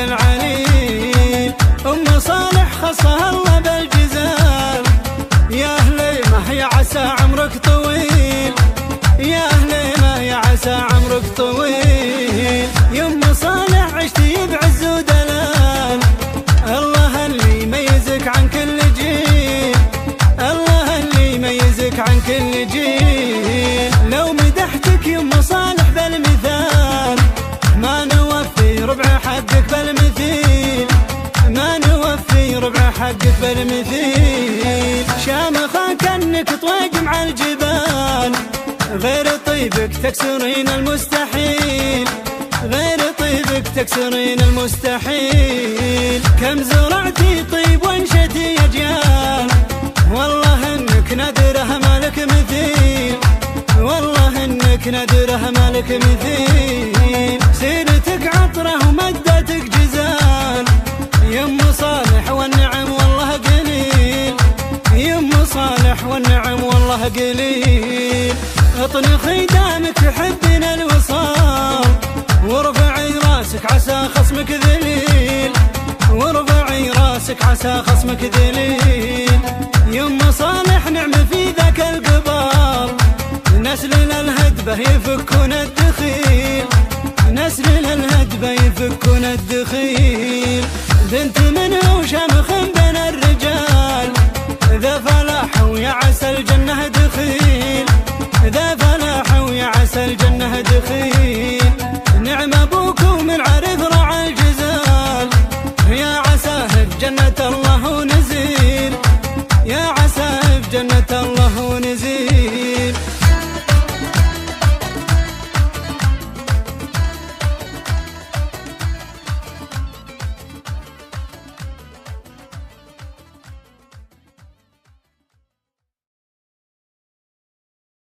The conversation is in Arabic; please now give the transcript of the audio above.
العليل. أم صالح خصها الله بالجزال، يا هليمة يا عسى عمرك طويل، يا هليمة يا عسى عمرك طويل. يا أم صالح عشتي بعز ودلال، الله اللي يميزك عن كل جيل، الله اللي يميزك عن كل جيل. لو مدحتك يا أم صالح بالمثال، ما نوفي ربع حقك بالمثيل، ما نوفي ربع حقك بالمثيل. شامخة كأنك طويق مع الجبال، غير طيبك تكسرين المستحيل، غير طيبك تكسرين المستحيل. كم زرعتي طيب وانشتي أجيال، والله انك نادره مالك مثيل، والله انك نادره مالك مثيل. سيرتك عطره ومدتك جزال، يا أم صالح والنعم والله قليل، يا أم صالح والنعم والله قليل. اطنخي دامك تحبين الوصال، وارفعي راسك عسى خصمك ذليل، وارفعي راسك عسى خصمك ذليل. يا أم صالح نعم في ذاك القبال، نسل الهدبة يفكون الدخيل، نسل الهدبة يفكون الدخيل. بنت منه وشمخ بين الرجال، ذا فلاح ويا عسى الجنة دخيل، ذا فلاح ويا عسى الجنة دخيل. نعم أبوك ومن عرف